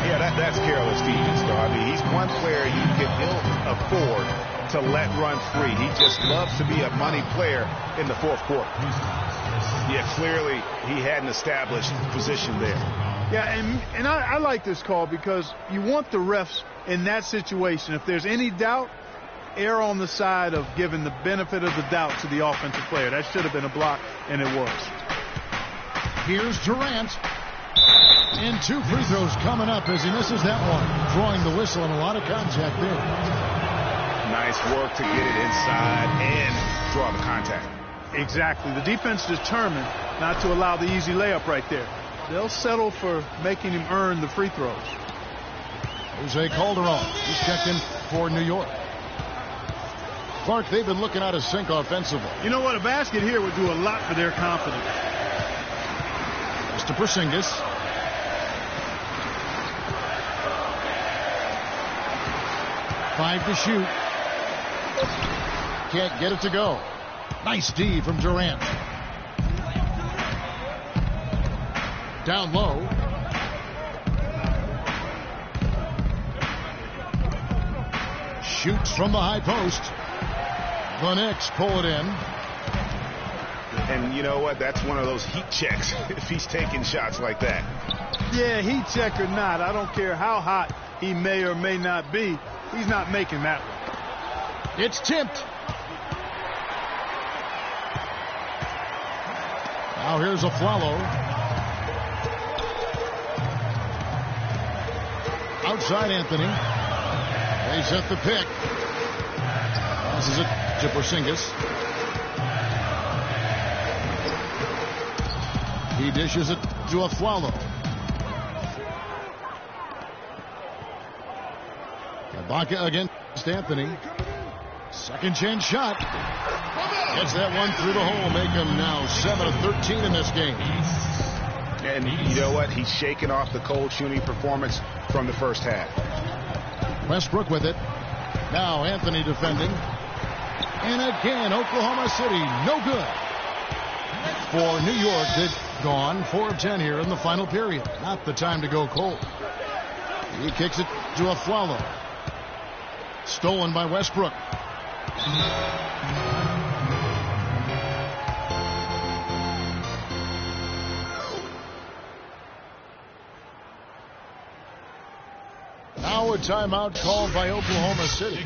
Yeah, that's careless defense, though. I mean, he's one player you can ill afford to let run free. He just loves to be a money player in the fourth quarter. Yeah, clearly he had an established position there. Yeah, and I like this call because you want the refs in that situation. If there's any doubt, err on the side of giving the benefit of the doubt to the offensive player. That should have been a block, and it was. Here's Durant. And 2 free throws coming up as he misses that one. Drawing the whistle and a lot of contact there. Nice work to get it inside and draw the contact. Exactly. The defense determined not to allow the easy layup right there. They'll settle for making him earn the free throws. Jose Calderon. He's checked in for New York. Clark, they've been looking out of sync offensively. You know what? A basket here would do a lot for their confidence. To Porzingis. Five to shoot. Can't get it to go. Nice D from Durant. Down low. Shoots from the high post. The Knicks pull it in. And you know what? That's one of those heat checks if he's taking shots like that. Yeah, heat check or not, I don't care how hot he may or may not be. He's not making that one. It's tipped. Now here's a Flalo. Outside Anthony. They set the pick. Passes it to Porzingis. He dishes it to a Flalo. Ibaka against Anthony. Second chance shot. Gets that one through the hole. Make him now 7 of 13 in this game. And you know what? He's shaking off the cold shooting performance from the first half. Westbrook with it. Now Anthony defending. And again, Oklahoma City, no good. For New York, they've gone 4 of 10 here in the final period. Not the time to go cold. He kicks it to a Flalo. Stolen by Westbrook. Now a timeout called by Oklahoma City.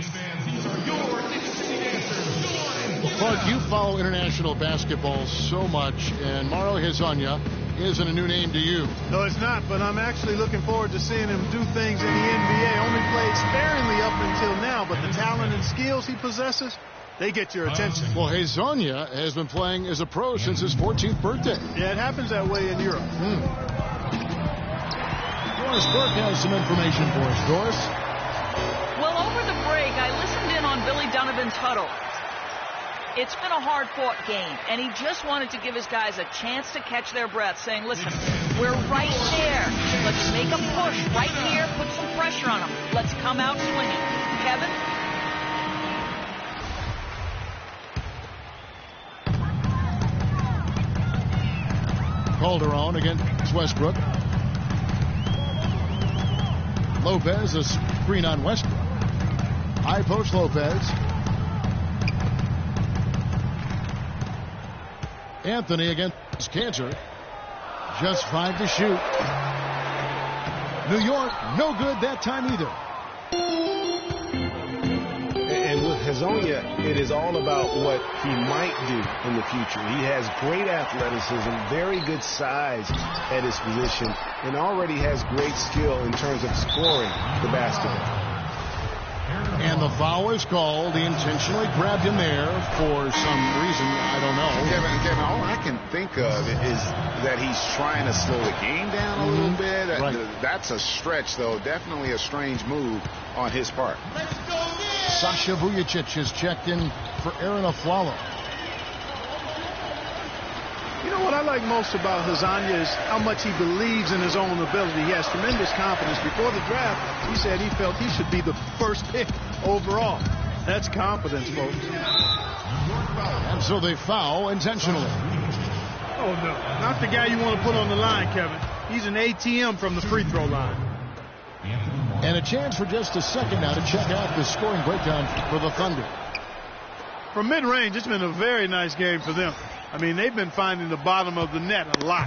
Clark, you follow international basketball so much, and Mauro Hezonja isn't a new name to you. No, it's not, but I'm actually looking forward to seeing him do things in the NBA. Only played sparingly up until now, but the talent and skills he possesses, they get your attention. Well, Hezonja has been playing as a pro since his 14th birthday. Yeah, it happens that way in Europe. Doris Burke has some information for us. Doris? Well, over the break, I listened in on Billy Donovan's huddle. It's been a hard-fought game, and he just wanted to give his guys a chance to catch their breath, saying, listen, we're right there. Let's make a push right here, put some pressure on them. Let's come out swinging. Kevin? Calderon against Westbrook. Lopez, a screen on Westbrook. High post Lopez. Anthony against Cantor. Just 5 to shoot. New York, no good that time either. And with Hezon, it is all about what he might do in the future. He has great athleticism, very good size at his position, and already has great skill in terms of scoring the basketball. And the foul is called. He intentionally grabbed him there for some reason. I don't know. Kevin, all I can think of is that he's trying to slow the game down a little bit. Right. That's a stretch, though. Definitely a strange move on his part. Sasha Vujacic is checked in for Erenkaraca16. You know what I like most about Hezon is how much he believes in his own ability. He has tremendous confidence. Before the draft, he said he felt he should be the first pick overall. That's confidence, folks. And so they foul intentionally. Oh, no. Not the guy you want to put on the line, Kevin. He's an ATM from the free throw line. And a chance for just a second now to check out the scoring breakdown for the Thunder. From mid-range, it's been a very nice game for them. I mean, they've been finding the bottom of the net a lot.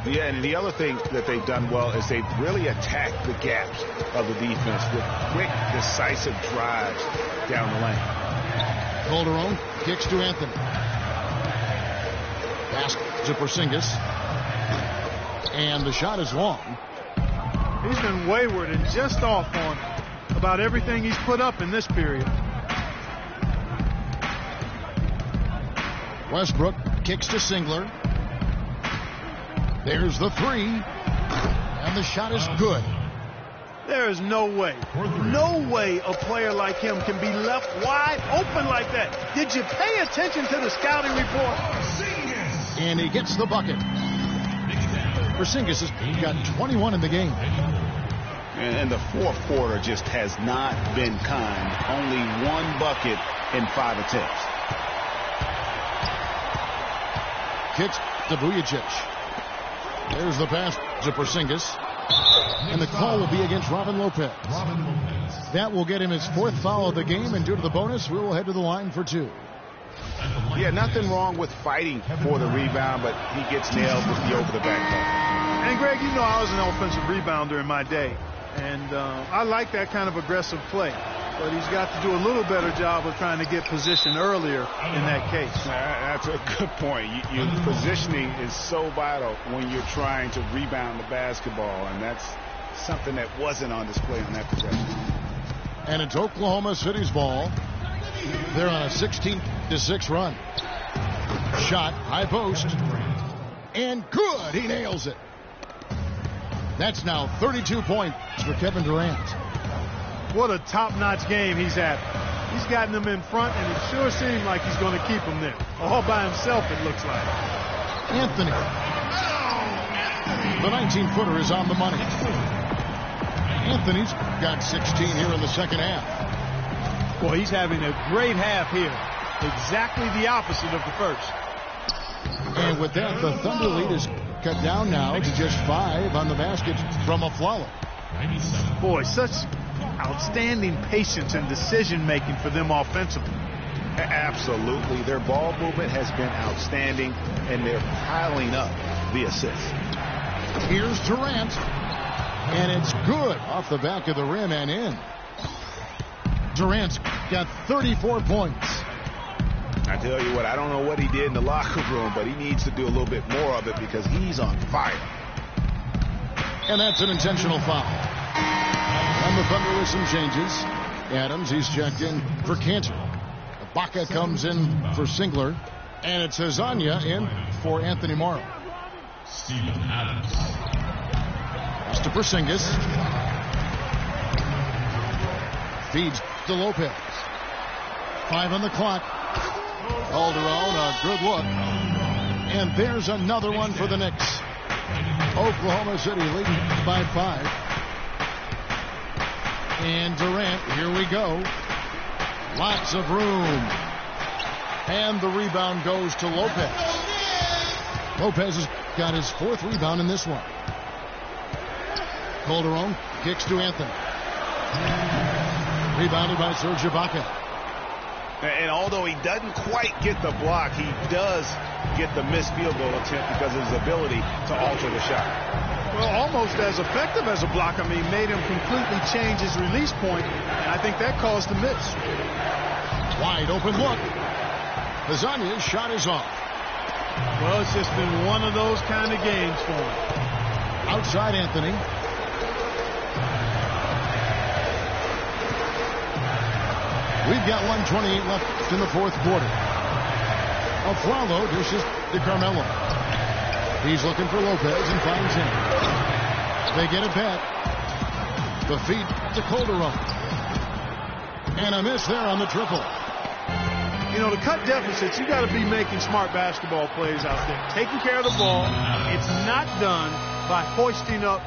Yeah, and the other thing that they've done well is they've really attacked the gaps of the defense with quick, decisive drives down the lane. Calderon kicks to Anthony. Pass to Porzingis. And the shot is long. He's been wayward and just off on about everything he's put up in this period. Westbrook kicks to Singler. There's the three. And the shot is good. There is no way a player like him can be left wide open like that. Did you pay attention to the scouting report? And he gets the bucket. Porzingis has got 21 in the game. And the fourth quarter just has not been kind. Only one bucket in 5 attempts. Kicks to Vujacic. There's the pass to Porzingis. And the call will be against Robin Lopez. That will get him his 4th foul of the game, and due to the bonus, we will head to the line for 2. Yeah, nothing wrong with fighting for the rebound, but he gets nailed with the over-the-back call. And, Greg, you know I was an offensive rebounder in my day, and I like that kind of aggressive play. But he's got to do a little better job of trying to get position earlier in that case. That's a good point. Your positioning is so vital when you're trying to rebound the basketball, and that's something that wasn't on display on that possession. And it's Oklahoma City's ball. They're on a 16-6 run. Shot, high post, and good. He nails it. That's now 32 points for Kevin Durant. What a top-notch game he's having. He's gotten them in front, and it sure seems like he's going to keep them there. All by himself, it looks like. Anthony. The 19-footer is on the money. Anthony's got 16 here in the second half. Boy, he's having a great half here. Exactly the opposite of the first. And with that, the Thunder lead is cut down now to just 5 on the basket from Afflalo. Boy, such outstanding patience and decision-making for them offensively. Absolutely. Their ball movement has been outstanding, and they're piling up the assists. Here's Durant. And it's good off the back of the rim and in. Durant's got 34 points. I tell you what, I don't know what he did in the locker room, but he needs to do a little bit more of it because he's on fire. And that's an intentional foul. And the Thunder with some changes. Adams, he's checked in for Cantor. Ibaka comes in for Singler. And it's Hezon in for Anthony Morrow. Steven Adams. Pass to Porzingis. Feeds to Lopez. 5 on the clock. Calderon, a good look. And there's another one for the Knicks. Oklahoma City leading by 5. And Durant, here we go. Lots of room. And the rebound goes to Lopez. Lopez has got his 4th rebound in this one. Calderon kicks to Anthony. Rebounded by Serge Ibaka. And although he doesn't quite get the block, he does get the missed field goal attempt because of his ability to alter the shot. Well, almost as effective as a block. I mean, made him completely change his release point, and I think that caused the miss. Wide open look. Lasagna's shot is off. Well, it's just been one of those kind of games for him. Outside Anthony. We've got 1:28 left in the fourth quarter. Aflalo dishes to Carmelo. He's looking for Lopez and finds him. They get it back. The feed to Calderon. And a miss there on the triple. You know, to cut deficits, you got to be making smart basketball plays out there. Taking care of the ball. It's not done by hoisting up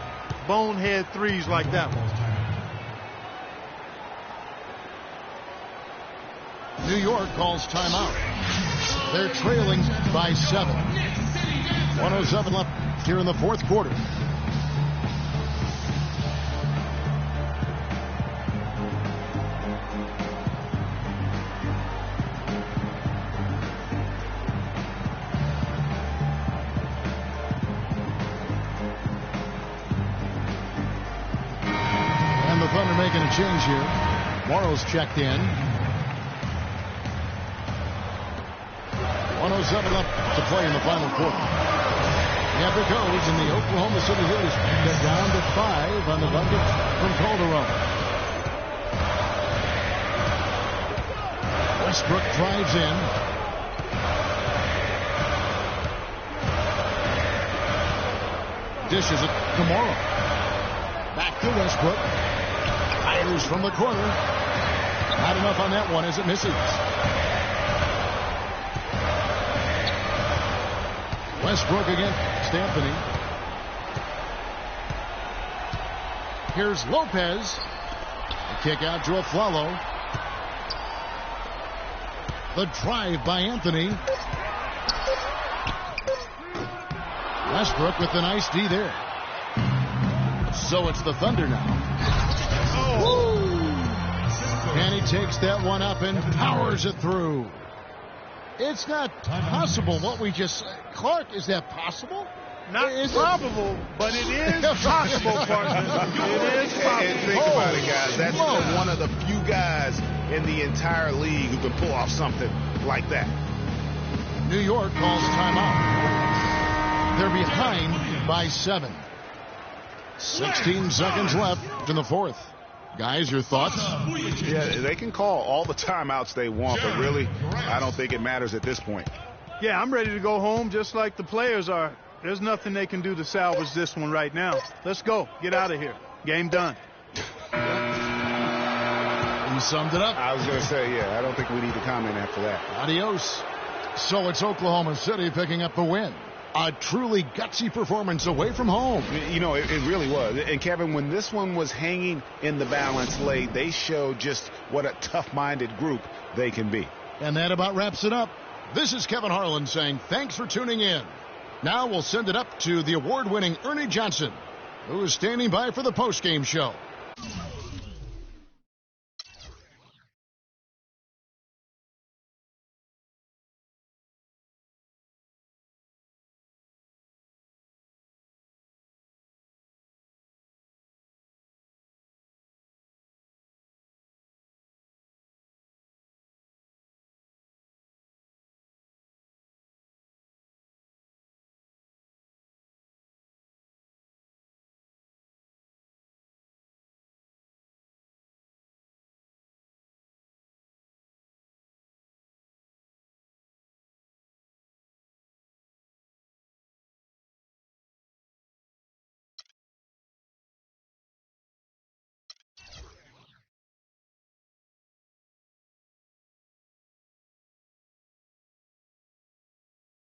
bonehead threes like that one. New York calls timeout. They're trailing by 7. 1:07 left here in the fourth quarter. And the Thunder making a change here. Morrow's checked in. 1:07 left to play in the final quarter. And it goes, and the Oklahoma City Heat get down to 5 on the bucket from Calderon. Westbrook drives in. Dishes it to Morrow. Back to Westbrook. Fires from the corner. Not enough on that one as it misses. Westbrook against Anthony. Here's Lopez. The kick out to Aflalo. The drive by Anthony. Westbrook with the nice D there. So it's the Thunder now. Oh. And he takes that one up and powers it through. It's not possible what we just said. Clark, is that possible? Not probable, but it is possible, partner. It is possible. And think about it, guys. That's one of the few guys in the entire league who can pull off something like that. New York calls timeout. They're behind by 7. 16 seconds left in the fourth. Guys, your thoughts? Yeah, they can call all the timeouts they want, but really, I don't think it matters at this point. Yeah, I'm ready to go home just like the players are. There's nothing they can do to salvage this one right now. Let's go. Get out of here. Game done. You summed it up. I was going to say, yeah, I don't think we need to comment after that. Adios. So it's Oklahoma City picking up the win. A truly gutsy performance away from home. You know, it really was. And, Kevin, when this one was hanging in the balance late, they showed just what a tough-minded group they can be. And that about wraps it up. This is Kevin Harlan saying thanks for tuning in. Now we'll send it up to the award-winning Ernie Johnson, who is standing by for the postgame show.